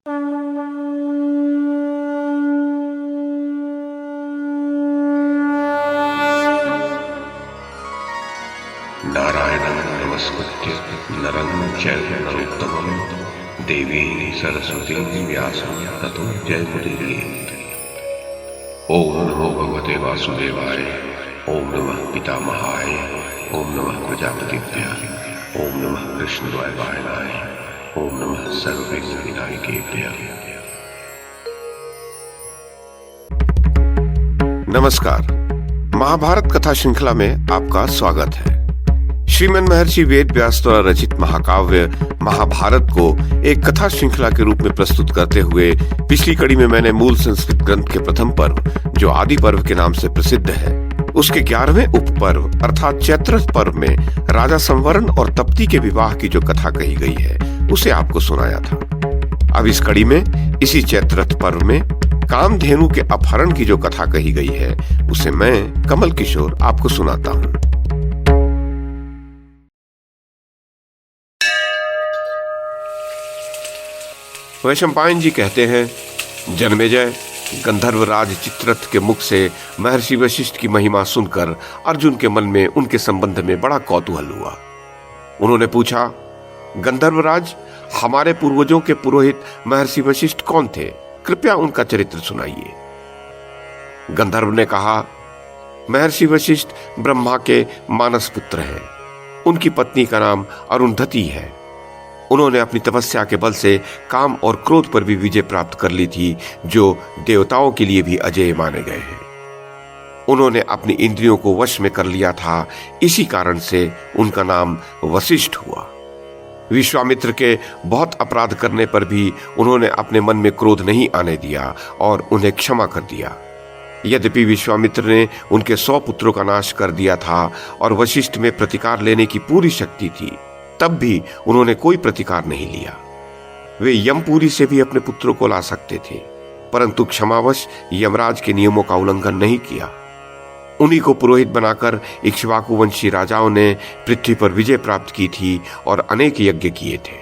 नारायणं नमस्कृत्य नरं चैव नरोत्तमं देवीं सरस्वतीं व्यासं ततो जयमुदीरयेत्। ओम नमो भगवते वासुदेवाय, ओम नमः पितामहाय, ओम नमः प्रजापतिभ्यः, ओम नमः कृष्णद्वैपायनाय, ओम नमः सर्वविघ्नविनायकेभ्यः। नमस्कार। महाभारत कथा श्रृंखला में आपका स्वागत है। श्रीमन महर्षि वेद व्यास द्वारा रचित महाकाव्य महाभारत को एक कथा श्रृंखला के रूप में प्रस्तुत करते हुए पिछली कड़ी में मैंने मूल संस्कृत ग्रंथ के प्रथम पर्व, जो आदि पर्व के नाम से प्रसिद्ध है, उसके 11वें उपपर्व अर्थात चैत्रथ पर्व में राजा संवरण और तप्ती के विवाह की जो कथा कही गई है, उसे आपको सुनाया था। अब इस कड़ी में इसी चैत्रथ पर्व में कामधेनु के अपहरण की जो कथा कही गई है, उसे मैं कमल किशोर आपको सुनाता हूँ। वैशंपायन जी कहते हैं, जन्मेजय, गंधर्वराज चित्ररथ के मुख से महर्षि वशिष्ठ की महिमा सुनकर अर्जुन के मन में उनके संबंध में बड़ा कौतूहल हुआ। उन्होंने पूछा, गंधर्वराज, हमारे पूर्वजों के पुरोहित महर्षि वशिष्ठ कौन थे? कृपया उनका चरित्र सुनाइए। गंधर्व ने कहा, महर्षि वशिष्ठ ब्रह्मा के मानस पुत्र हैं। उनकी पत्नी का नाम अरुंधति है। उन्होंने अपनी तपस्या के बल से काम और क्रोध पर भी विजय प्राप्त कर ली थी, जो देवताओं के लिए भी अजेय माने गए हैं। उन्होंने अपनी इंद्रियों को वश में कर लिया था, इसी कारण से उनका नाम वशिष्ठ हुआ। विश्वामित्र के बहुत अपराध करने पर भी उन्होंने अपने मन में क्रोध नहीं आने दिया और उन्हें क्षमा कर दिया। यद्यपि विश्वामित्र ने उनके 100 पुत्रों का नाश कर दिया था और वशिष्ठ में प्रतिकार लेने की पूरी शक्ति थी, तब भी उन्होंने कोई प्रतिकार नहीं लिया। वे यमपुरी से भी अपने पुत्रों को ला सकते थे, परंतु क्षमावश यमराज के नियमों का उल्लंघन नहीं किया। उन्हीं को पुरोहित बनाकर इक्ष्वाकु वंशी राजाओं ने पृथ्वी पर विजय प्राप्त की थी और अनेक यज्ञ किए थे।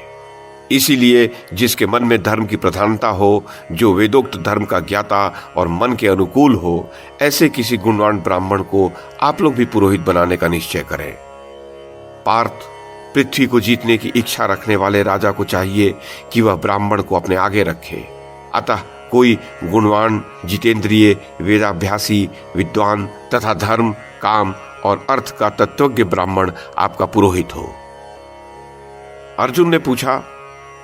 इसीलिए जिसके मन में धर्म की प्रधानता हो, जो वेदोक्त धर्म का ज्ञाता और मन के अनुकूल हो, ऐसे किसी गुणवान ब्राह्मण को आप लोग भी पुरोहित बनाने का निश्चय करें। पार्थ, पृथ्वी को जीतने की इच्छा रखने वाले राजा को चाहिए कि वह ब्राह्मण को अपने आगे रखे। अतः कोई गुणवान, जितेंद्रिय, वेदाभ्यासी, विद्वान तथा धर्म, काम और अर्थ का तत्वज्ञ ब्राह्मण आपका पुरोहित हो। अर्जुन ने पूछा,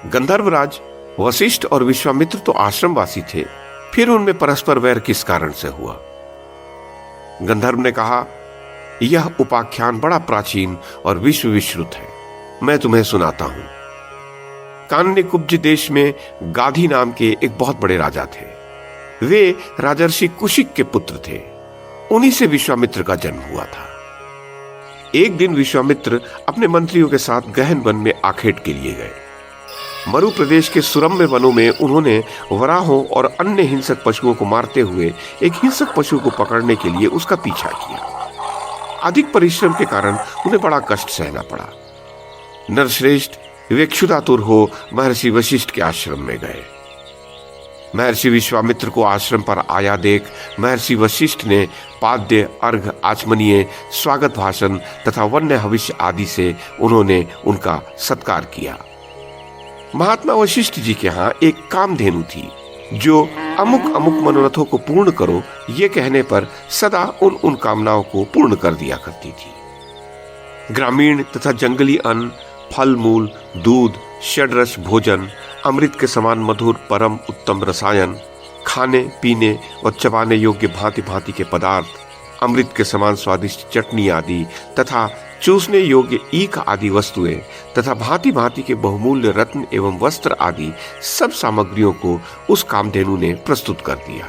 गंधर्वराज, वशिष्ठ और विश्वामित्र तो आश्रमवासी थे, फिर उनमें परस्पर वैर किस कारण से हुआ? गंधर्व ने कहा, यह उपाख्यान बड़ा प्राचीन और विश्व विश्रुत है। मैं तुम्हें सुनाता हूं। कान्यकुब्ज देश में गाधी नाम के एक बहुत बड़े राजा थे। वे राजर्षि कुशिक के पुत्र थे। उन्हीं से विश्वामित्र का जन्म हुआ था। एक दिन विश्वामित्र अपने मंत्रियों के साथ गहन वन में आखेट के लिए गए। मरु प्रदेश के सुरम्य वनों में उन्होंने वराहों और अन्य हिंसक पशुओं को मारते हुए एक हिंसक पशु को पकड़ने के लिए उसका पीछा किया। अधिक परिश्रम के कारण उन्हें बड़ा कष्ट सहना पड़ा। नरश्रेष्ठ, वे क्षुधातुर हो महर्षि वशिष्ठ के आश्रम में गए। महर्षि विश्वामित्र को आश्रम पर आया देख महर्षि वशिष्ठ ने पाद्य, अर्घ, आचमनीय, स्वागत भाषण तथा वन्य हविष्य आदि से उन्होंने उनका सत्कार किया। महात्मा वशिष्ठ जी के यहाँ एक कामधेनु थी, जो अमुक अमुक मनोरथों को पूर्ण करो ये कहने पर सदा उन कामनाओं को पूर्ण कर दिया करती थी। ग्रामीण तथा जंगली अन्न, फल मूल, दूध, षड्रस भोजन, अमृत के समान मधुर परम उत्तम रसायन, खाने पीने और चबाने योग्य भांति भांति के पदार्थ, अमृत के समान स्वादिष्ट चटनी आदि तथा चूसने योग्य ईख आदि वस्तुएं तथा भांति भांति के बहुमूल्य रत्न एवं वस्त्र आदि सब सामग्रियों को उस कामधेनु ने प्रस्तुत कर दिया।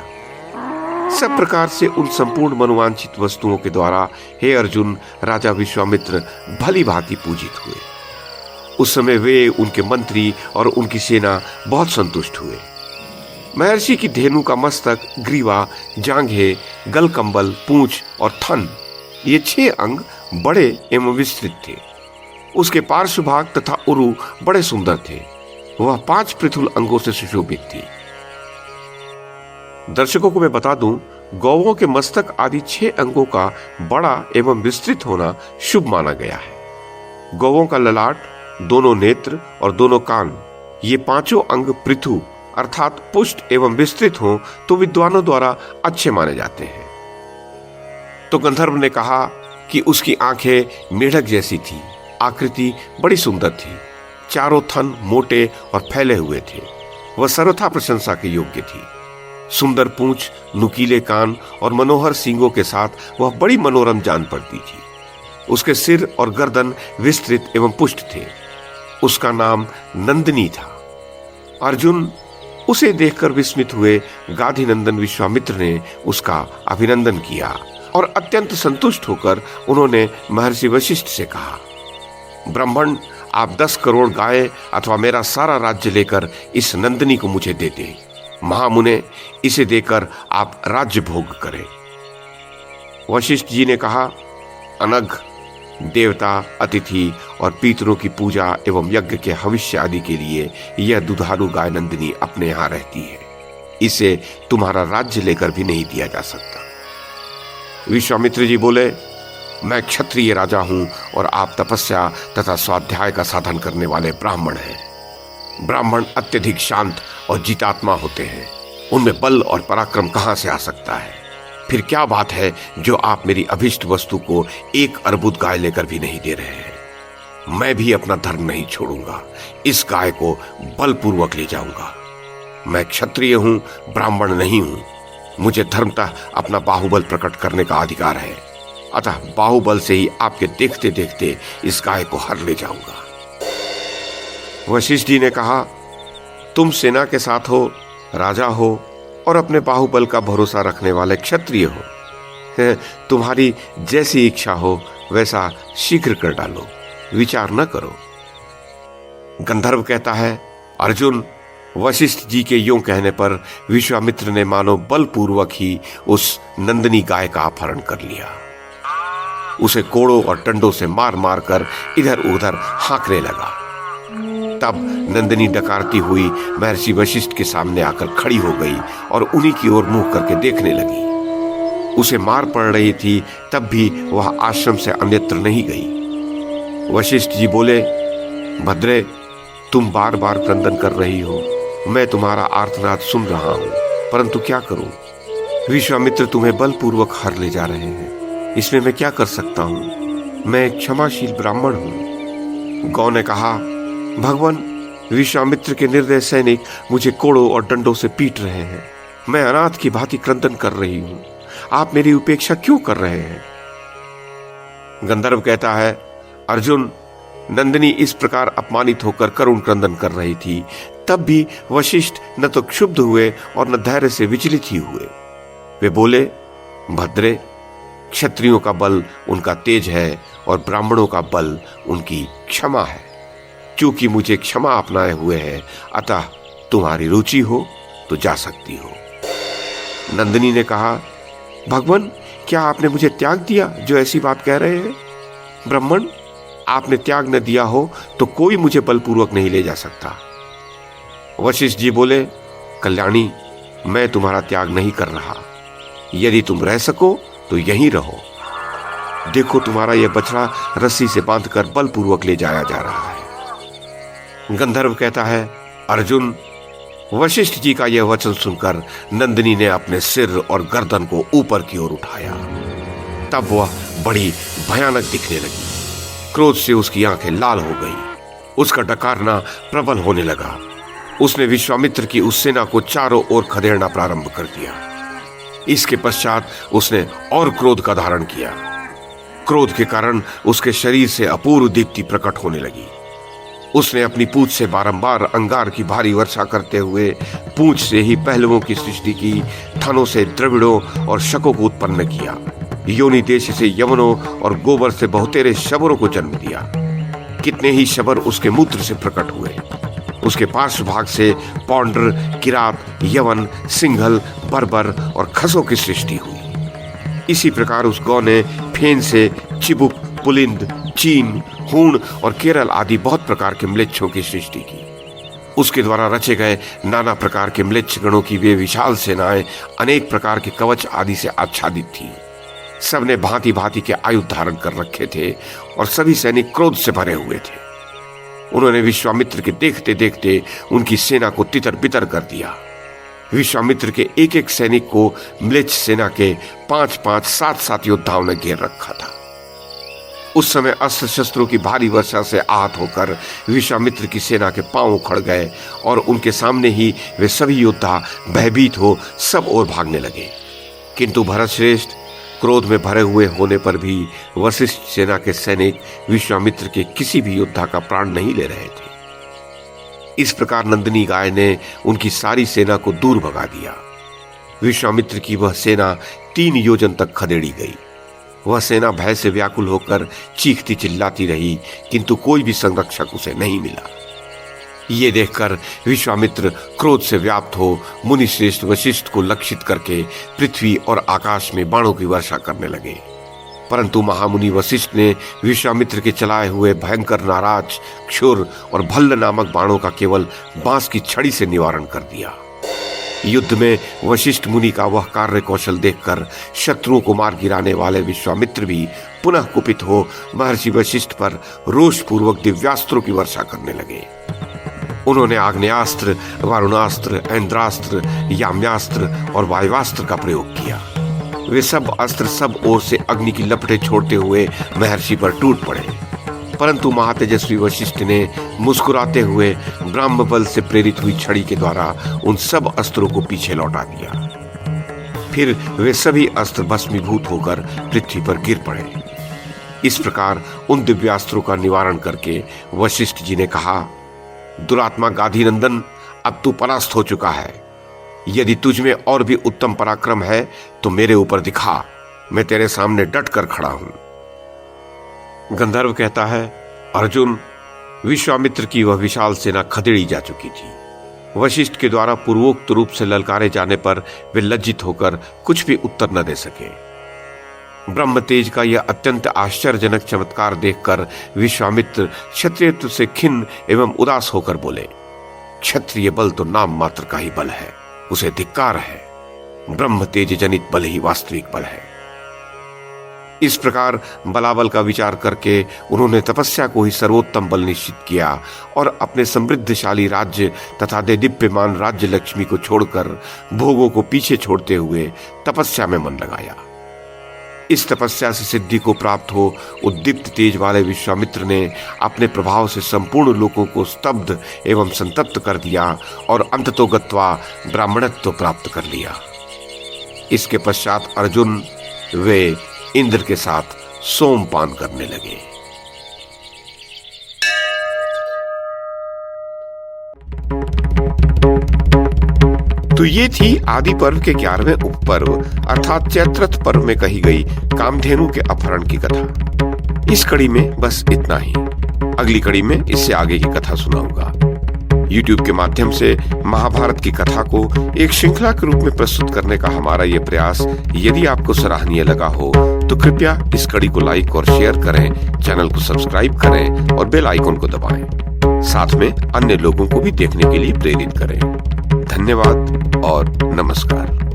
सब प्रकार से उन संपूर्ण मनोवांछित वस्तुओं के द्वारा हे अर्जुन, राजा विश्वामित्र भली भांति पूजित हुए। उस समय वे, उनके मंत्री और उनकी सेना बहुत संतुष्ट हुए। महर्षि की धेनु का मस्तक, ग्रीवा, जांघें, गलकंबल, पूंछ और थन, ये 6 अंग बड़े एवं विस्तृत थे। उसके पार्श्व भाग तथा उरु बड़े सुंदर थे। वह 5 पृथुल अंगों से सुशोभित थी। दर्शकों को मैं बता दूं, गौओं के मस्तक आदि 6 अंगों का बड़ा एवं विस्तृत होना शुभ माना गया है। गौओं का ललाट, दोनों नेत्र और दोनों कान, ये 5 अंग पृथु अर्थात पुष्ट एवं विस्तृत हों तो विद्वानों द्वारा अच्छे माने जाते हैं। तो गंधर्व ने कहा कि उसकी आंखें मेढक जैसी थी, आकृति बड़ी सुंदर थी, चारों थन मोटे और फैले हुए थे, वह सर्वथा प्रशंसा के योग्य थी। सुंदर पूंछ, नुकीले कान और मनोहर सींगों के साथ वह बड़ी मनोरम जान पड़ती थी। उसके सिर और गर्दन विस्तृत एवं पुष्ट थे। उसका नाम नंदिनी था। अर्जुन उसे देखकर विस्मित हुए गाधी नंदन विश्वामित्र ने उसका अभिनंदन किया और अत्यंत संतुष्ट होकर उन्होंने महर्षि वशिष्ठ से कहा, ब्राह्मण, आप 10 करोड़ गाय अथवा मेरा सारा राज्य लेकर इस नंदिनी को मुझे दे दें। महामुने, इसे देकर आप राज्य भोग करें। वशिष्ठ जी ने कहा, अनघ, देवता, अतिथि और पितरों की पूजा एवं यज्ञ के भविष्य आदि के लिए यह दुधारू गाय नंदिनी अपने यहाँ रहती है। इसे तुम्हारा राज्य लेकर भी नहीं दिया जा सकता। विश्वामित्र जी बोले, मैं क्षत्रिय राजा हूं और आप तपस्या तथा स्वाध्याय का साधन करने वाले ब्राह्मण हैं। ब्राह्मण अत्यधिक शांत और जितात्मा होते हैं, उनमें बल और पराक्रम कहां से आ सकता है? फिर क्या बात है जो आप मेरी अभिष्ट वस्तु को 1 अर्बुद गाय लेकर भी नहीं दे रहे हैं? मैं भी अपना धर्म नहीं छोड़ूंगा, इस गाय को बलपूर्वक ले जाऊंगा। मैं क्षत्रिय हूं, ब्राह्मण नहीं हूं। मुझे धर्मतः अपना बाहुबल प्रकट करने का अधिकार है, अतः बाहुबल से ही आपके देखते देखते इस गाय को हर ले जाऊंगा। वशिष्ठ जी ने कहा, तुम सेना के साथ हो, राजा हो और अपने बाहुबल का भरोसा रखने वाले क्षत्रिय हो। तुम्हारी जैसी इच्छा हो वैसा शीघ्र कर डालो, विचार न करो। गंधर्व कहता है, अर्जुन, वशिष्ठ जी के यूं कहने पर विश्वामित्र ने मानो बलपूर्वक ही उस नंदिनी गाय का अपहरण कर लिया। उसे कोड़ों और डंडों से मार मार कर इधर उधर हाँकने लगा। तब नंदिनी डकारती हुई महर्षि वशिष्ठ के सामने आकर खड़ी हो गई और उन्हीं की ओर मुंह करके देखने लगी। उसे मार पड़ रही थी, तब भी वह आश्रम से अन्यत्र नहीं गई। वशिष्ठ जी बोले, भद्रे, तुम बार बार क्रंदन कर रही हो, मैं तुम्हारा आर्तनाद सुन रहा हूं, परंतु क्या करूं? विश्वामित्र तुम्हें बलपूर्वक हर ले जा रहे हैं, इसमें मैं क्या कर सकता हूं? मैं एक क्षमाशील ब्राह्मण हूं। गौ ने कहा, भगवान, विश्वामित्र के निर्दय सैनिक मुझे कोड़ों और डंडों से पीट रहे हैं। मैं अनाथ की भांति क्रंदन कर रही हूं, आप मेरी उपेक्षा क्यों कर रहे हैं? गंधर्व कहता है, अर्जुन, नंदिनी इस प्रकार अपमानित होकर करुण क्रंदन कर रही थी, तब भी वशिष्ठ न तो क्षुब्ध हुए और न धैर्य से विचलित ही हुए। वे बोले, भद्रे, क्षत्रियों का बल उनका तेज है और ब्राह्मणों का बल उनकी क्षमा है। क्योंकि मुझे क्षमा अपनाए हुए है, अतः तुम्हारी रुचि हो तो जा सकती हो। नंदिनी ने कहा, भगवान, क्या आपने मुझे त्याग दिया जो ऐसी बात कह रहे हैं? ब्राह्मण, आपने त्याग न दिया हो तो कोई मुझे बलपूर्वक नहीं ले जा सकता। वशिष्ठ जी बोले, कल्याणी, मैं तुम्हारा त्याग नहीं कर रहा। यदि तुम रह सको तो यहीं रहो। देखो, तुम्हारा यह बछड़ा रस्सी से बांधकर बलपूर्वक ले जाया जा रहा है। गंधर्व कहता है, अर्जुन, वशिष्ठ जी का यह वचन सुनकर नंदिनी ने अपने सिर और गर्दन को ऊपर की ओर उठाया। तब वह बड़ी भयानक दिखने लगी। क्रोध से उसकी आंखें लाल हो गई। उसका डकारना प्रबल होने लगा। उसने विश्वामित्र की उस सेना को चारों ओर खदेड़ना प्रारंभ कर दिया। इसके पश्चात उसने और क्रोध का धारण किया। क्रोध के कारण उसके शरीर से अपूर्व दीप्ति प्रकट होने लगी। उसने अपनी पूंछ से बारंबार अंगार की भारी वर्षा करते हुए पूंछ से ही पहलुओं की सृष्टि की, थनों से द्रविड़ों और शकों को उत्पन्न किया, योनि देश से यवनों और गोबर से बहुतेरे शबरों को जन्म दिया। कितने ही शबर उसके मूत्र से प्रकट हुए। उसके पार्श्व भाग से पौंड्र, किरात, यवन, सिंघल, बर्बर और खसों की सृष्टि हुई। इसी प्रकार उस गौ ने फेन से चिबुक, पुलिंद, चीन, हूण और केरल आदि बहुत प्रकार के म्लेच्छों की सृष्टि की। उसके द्वारा रचे गए नाना प्रकार के म्लेच्छ गणों की वे विशाल सेनाएं अनेक प्रकार के कवच आदि से आच्छादित थी। सबने भांति भांति के आयुध धारण कर रखे थे और सभी सैनिक क्रोध से भरे हुए थे। उन्होंने विश्वामित्र के देखते देखते उनकी सेना को तितर बितर कर दिया। विश्वामित्र के एक एक सैनिक को म्लेच्छ सेना के 5-5, 7-7 योद्धाओं ने घेर रखा था। उस समय अस्त्र शस्त्रों की भारी वर्षा से आहत होकर विश्वामित्र की सेना के पांव उखड़ गए और उनके सामने ही वे सभी योद्धा भयभीत हो सब ओर भागने लगे। किंतु भरतश्रेष्ठ क्रोध में भरे हुए होने पर भी वशिष्ठ सेना के सैनिक विश्वामित्र के किसी भी योद्धा का प्राण नहीं ले रहे थे। इस प्रकार नंदिनी गाय ने उनकी सारी सेना को दूर भगा दिया। विश्वामित्र की वह सेना 3 योजन तक खदेड़ी गई। वह सेना भय से व्याकुल होकर चीखती चिल्लाती रही, किंतु कोई भी संरक्षक उसे नहीं मिला। ये देखकर विश्वामित्र क्रोध से व्याप्त हो मुनिश्रेष्ठ वशिष्ठ को लक्षित करके पृथ्वी और आकाश में बाणों की वर्षा करने लगे। परंतु महामुनि वशिष्ठ ने विश्वामित्र के चलाए हुए भयंकर नाराज, क्षुर और भल्ल नामक बाणों का केवल बांस की छड़ी से निवारण कर दिया। युद्ध में वशिष्ठ मुनि का वह कार्य कौशल देखकर शत्रुओं को मार गिराने वाले विश्वामित्र भी पुनः कुपित हो महर्षि वशिष्ठ पर रोषपूर्वक दिव्यास्त्रों की वर्षा करने लगे। उन्होंने आग्नेयास्त्र, वारुणास्त्र, ऐन्द्रास्त्र, याम्यास्त्र और वायुवास्त्र का प्रयोग किया। वे सब अस्त्र सब ओर से अग्नि की लपटें छोड़ते हुए महर्षि पर टूट पड़े, परंतु महातेजस्वी वशिष्ठ ने मुस्कुराते हुए ब्रह्म बल से प्रेरित हुई छड़ी के द्वारा उन सब अस्त्रों को पीछे लौटा दिया। फिर वे सभी अस्त्र भस्मीभूत होकर पृथ्वी पर गिर पड़े। इस प्रकार उन दिव्यास्त्रों का निवारण करके वशिष्ठ जी ने कहा, दुरात्मा गाधी नंदन, अब तू परास्त हो चुका है। यदि तुझ में और भी उत्तम पराक्रम है तो मेरे ऊपर दिखा, मैं तेरे सामने डट कर खड़ा हूं। गंधर्व कहता है, अर्जुन, विश्वामित्र की वह विशाल सेना खदेड़ी जा चुकी थी। वशिष्ठ के द्वारा पूर्वोक्त रूप से ललकारे जाने पर वे लज्जित होकर कुछ भी उत्तर न दे सके। ब्रह्म तेज का यह अत्यंत आश्चर्यजनक चमत्कार देखकर विश्वामित्र क्षत्रियत्व से खिन्न एवं उदास होकर बोले, क्षत्रिय बल तो नाम मात्र का ही बल है, उसे धिक्कार है। ब्रह्म तेज जनित बल ही वास्तविक बल है। इस प्रकार बलाबल का विचार करके उन्होंने तपस्या को ही सर्वोत्तम बल निश्चित किया और अपने समृद्धशाली राज्य तथा दिव्यमान राज्य लक्ष्मी को छोड़कर भोगों को पीछे छोड़ते हुए तपस्या में मन लगाया। इस तपस्या से सिद्धि को प्राप्त हो उद्दीप्त तेज वाले विश्वामित्र ने अपने प्रभाव से संपूर्ण लोकों को स्तब्ध एवं संतप्त कर दिया और अंततो गत्वा ब्राह्मणत्व प्राप्त कर लिया। इसके पश्चात अर्जुन वे इंद्र के साथ सोमपान करने लगे। तो ये थी आदि पर्व के 11वें उपपर्व अर्थात चैत्रथ पर्व में कही गई कामधेनु के अपहरण की कथा। इस कड़ी में बस इतना ही। अगली कड़ी में इससे आगे की कथा सुनाऊंगा। YouTube के माध्यम से महाभारत की कथा को एक श्रृंखला के रूप में प्रस्तुत करने का हमारा ये प्रयास यदि आपको सराहनीय लगा हो तो कृपया इस कड़ी को लाइक और शेयर करें, चैनल को सब्सक्राइब करें और बेल आइकन को दबाएं। साथ में अन्य लोगों को भी देखने के लिए प्रेरित करें। धन्यवाद और नमस्कार।